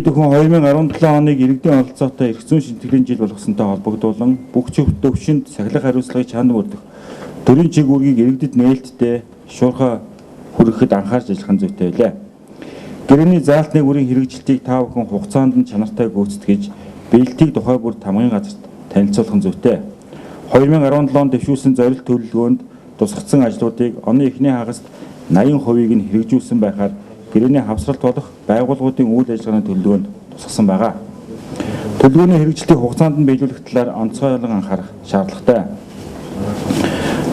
Бид бүхэн 2017 оныг иргэдийн оролцоотой эрх зүйн шинтгэлийн жил болгосонтой холбогдуулан бүх төвшөнд сахилах хариуцлагыг чанар өргөх төрийн чиг үүргийг иргэдэд нээлттэй шуурхай хүргэхэд анхаарч ажиллах нь зүйтэй байлаа. Гэрээний заалтны үрийн хэрэгжилтийг та бүхэн хугацаанд нь чанартай гүйцэтгэж бэлтгийг тухай бүр тамгын газарт танилцуулах нь зүйтэй. 2017 онд дэвшүүлсэн зорилт төлөвлөгөөнд тусгацсан ажлуудыг оны эхний хагаст 80%-ийг нь хэрэгжүүлсэн байхаар гэрээний хавсралт болох байгууллагуудын үйл ажиллагааны төлөвлөгөөнд тусгасан байгаа. Төлөвлөгөөний хэрэгжилтийг хугацаанд нь биелүүлэх талаар онцгойлон анхаарах шаардлагатай.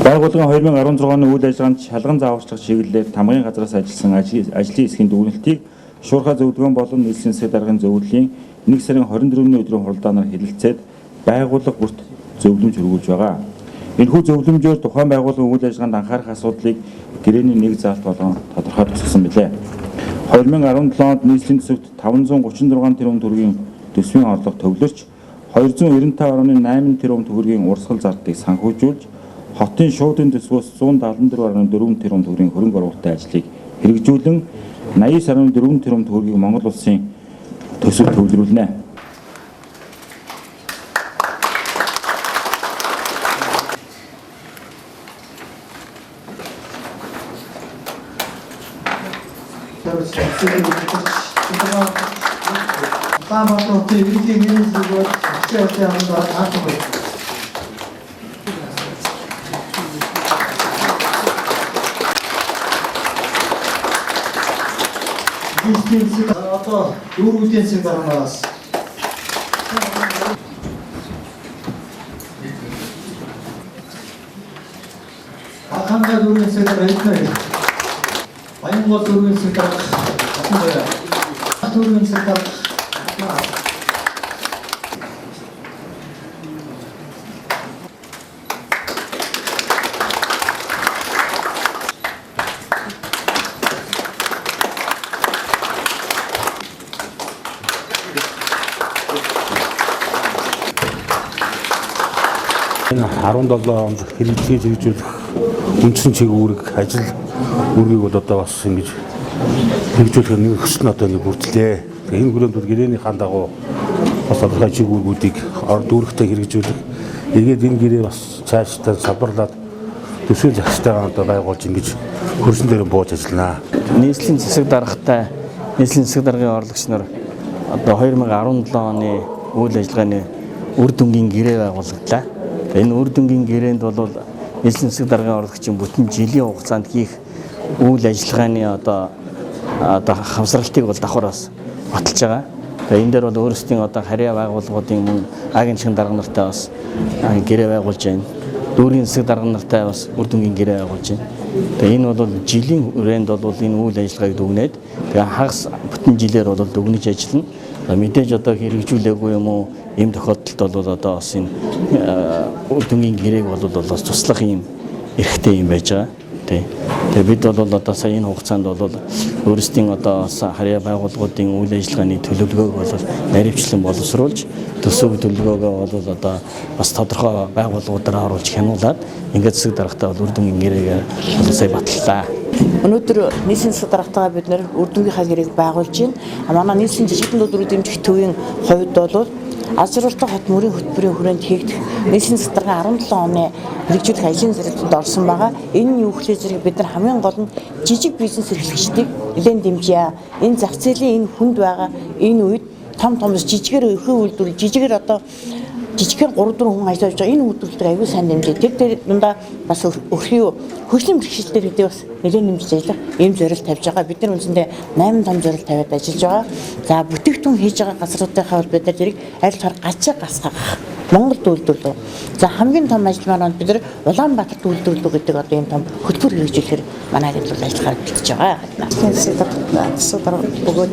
Байгууллагын 2016 оны үйл ажиллагаанд шалган зааварчлах чиглэлээр тамгын газраас ажилласан ажлын эсхийн дүгнэлтийг шуурхай зөвлөгөөн болон нийслэлийн засаг даргын зөвлөлийн 1 сарын 24-ний өдрийн хуралдаанаар хэлэлцээд байгууллага бүрт зөвлөмж хөргүүлж байгаа. Энэхүү зөвлөмжөөр тухайн байгууллагын үйл ажиллагаанд анхаарах асуудлыг гэрээний нэг заалт болгон тодорхой тусгасан билээ. 2017 онд нийслэлийн төсөвт 536 тэрбум төгрөгийн төсвийн орлого төвлөрч 295.8 тэрбум төгрөгийн урсгал зардыг санхүүжүүлж хотын шуудын төсвөөс 174.4 тэрбум төгрөгийн хөрөнгө оруулалтын ажлыг хэрэгжүүлэн 89.4 тэрбум төгрөгийг Монгол улсын төсөвт төвлөрүүлнэ. Энэ 17 онд хэрэгжүүлэх үндсэн чиг үүрэг ажил үүргийг бол одоо бас ингэж хэрэгжүүлэх нэг хөсөл нь одоо ингэ бүрдлээ. Энэ хүрээнд бол гэрээний хаан дагуу бас тодорхой чиг үүргүүдийг дүүрэгтэй хэрэгжүүлэх. Эргээд энэ гэрээ бас цаашдаа салбарлаад төсвийн захистайгаа одоо байгуулж ингэж хөрсөн дээр бууж ажиллана. Нийслэлийн засаг даргатай нийслэлийн засаг даргын орлогч нар одоо 2017 оны үйл ажиллагааны үр дүнгийн гэрээ байгууллагдлаа. Энэ үр дүнгийн гэрээнд бол нийслэлийн засаг даргын орлогчийн бүтэн жилийн хугацаанд хийх үйл ажиллагааны одоо хамсралтыг бол давхар бас баталж байгаа. Тэгээ энэ дээр бол өөрсдийн одоо харьяа байгууллагуудын мөн агентлагын дарга нартай бас гэрээ байгуулж байна. Дүүргийн засаг дарга нартай бас үр дүнгийн гэрээ байгуулж байна. Тэгээ энэ бол жилийн хүрээнд бол энэ үйл ажиллагааг дүгнээд тэгээ хагас бүтэн жилээр бол дүгнэж ажиллана. Мэдээж одоо хэрэгжүүлээгүй юм уу ийм тохиолдолд бол одоо бас энэ үр дүнгийн гэрээг бол бас туслах юм эрхтэй юм байж байгаа. Тэгээ бид бол одоо сая энэ хугацаанд бол өөрсдийн одоо харьяа байгууллагуудын үйл ажиллагааны төлөвлөгөөг бол наривчлан боловсруулж төсөв төлөвлөгөөгөө бол одоо бас тодорхой байгууллагуудаар оруулж хянуулад ингээд засаг даргатай бол үр дүнгийн гэрээгээ сая батллаа. Өнөөдөр нийслэлийн засаг даргатайгаа бид нэр үр дүнгийнхаа гэрээг байгуулж байна. Манай нийслэлийн жижигхэн дүүрэг дэмжих төвийн хувьд бол аз жаргалтай хот мөрийн хөтөлбөрийн хүрээнд хийгдэх нийслэлийн засаг даргын 17 оны хэрэгжүүлэх ажлын зэрэгтэнд орсон байгаа. Энэ нь юу гэхээр зэрэг бид нар хамгийн гол нь жижиг бизнес эрхлэгчдийг нэлээд дэмжиж, энэ зах зээлийн энэ хүнд байгаа энэ үед том жижигээр өхөө үйлдвэр жижигээр одоо жижигхэн 3-4 хүн ажиллаж байгаа энэ үйлдвэрлэлээр аюул сайн дэмжиж тэр дундаа бас өрхийн хөгжлийн бэрхшээлтээр хэдий бас нэлээд дэмжиж ажиллах ийм зорилт тавьж байгаа. Бид нар үндсэндээ 8 том зорилт тавиад ажиллаж байгаа. За бүтээгдэхүүн хийж байгаа газруудынхаа бол бид нар зэрэг аль болохоор гачиг гасгах Монголд үйлдвэрлэв. За хамгийн том ажил маань бид нар Улаанбаатарт үйлдвэрлэв гэдэг одоо ийм том хөтөлбөр хэрэгжүүлэхээр манай хэд бол ажиллагаа хийж байгаа. Засаг дарга бөгөөд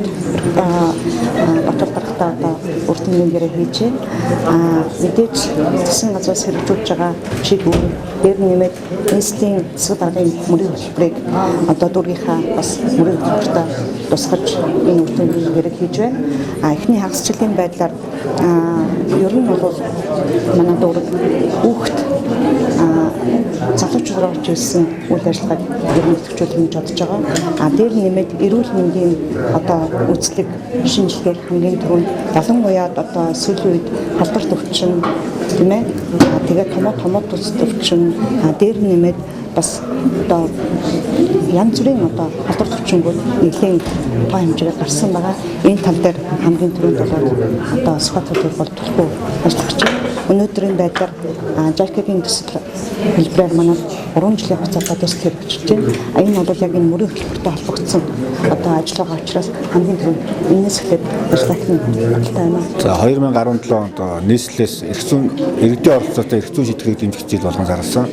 Батар даргатай одоо үр дүнгийн гэрээ хийж байна. Мэдээж засгийн газраас хэрэгжүүлж байгаа чиг үүрэг дээр нэмээд нийслэлийн засаг даргын мөрийн хөтөлбөрийг одоо дүүргийнхаа бас мөрийн хөтөлбөртөө тусгаж энэ үр дүнгийн гэрээ хийж байна. эхний хагасчлалын байдлаар ер нь бол манай дүүрэг хүүхэд залуучууд орж ирсэн үйл ажиллагааг ер нь идэвхжүүлэх гэж бодож байгаа. Дээр нэмээд эрүүл мэндийн одоо үзлэг шинжилгээг хамгийн түрүүнд ялангуяа одоо сүүлийн үед халдварт өвчин тийм ээ. Тэгээд томот өвчин дээр нэмээд бас одоо янз бүрийн одоо халдварт өвчнгүүд нэлийн тоо хэмжээгээр гарсан байгаа. Энэ тал дээр хамгийн түрүүнд бол одоо Сүхбаатарын бол төлөв ажиллах гэж байна. Өнөөдрийн байдлаар JICA-гийн төсөл хэлбэрээр манай 3 жилийн хугацаанд төсөл хэрэгжиж байна. Энэ бол яг энэ мөрийн хөтөлбөртэй холбогдсон одоо ажиллагаа учраас хамгийн түрүүнд энэс эхлээд ажиллах нь баталтай байна. За 2017 онд нийслэлээс иргэдийн оролцоотой эрх зүйн шийдвэрийг дэмжих зээл болгон зарласан.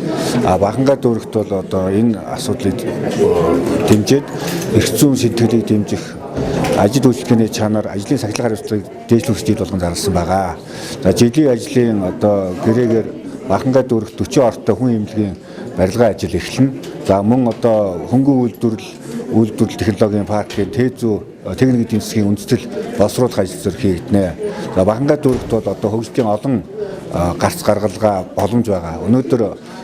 Бахангаа дүүрэгт бол одоо энэ асуудлыг дэмжиж эрх зүйн шийдвэрийг дэмжих ажил үйлчлэгээний чанар, ажлын сахилгын хариуцлагыг дээшлүүлэх зээл болгон зарласан байгаа. За жилийн ажлын одоо гэрээгээр Бахангаа дүүрэгт 40 ортой хүн эмнэлгийн барилгын ажил эхэлнэ. За мөн одоо хөнгөн үйлдвэрлэл технологийн паркийн техник эдийн засгийн үндэслэл боловсруулах ажил зэрэг хийгдэнэ. За Бахангаа дүүрэгт бол одоо хөгжлийн олон гарц гаргалгаа боломж байгаа. Өнөөдөр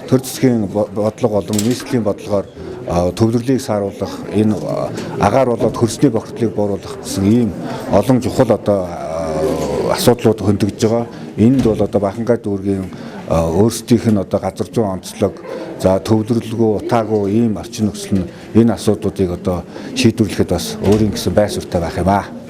төр засгийн бодлого болон нийслэлийн бодлогоор төвлөрлийг сааруулах, энэ агаар болоод хөрсний бохирдлыг бууруулах гэсэн ийм олон чухал одоо асуудлууд хөндөгдөж байгаа. Энд бол одоо Бахангаа дүүргийн өөрсдийнх нь одоо газар зүйн онцлог, за төвлөрлөгөө утаагүй ийм орчин нөхцөл нь энэ асуудлуудыг одоо шийдвэрлэхэд бас өөрийн гэсэн байр суурьтай байх юм аа.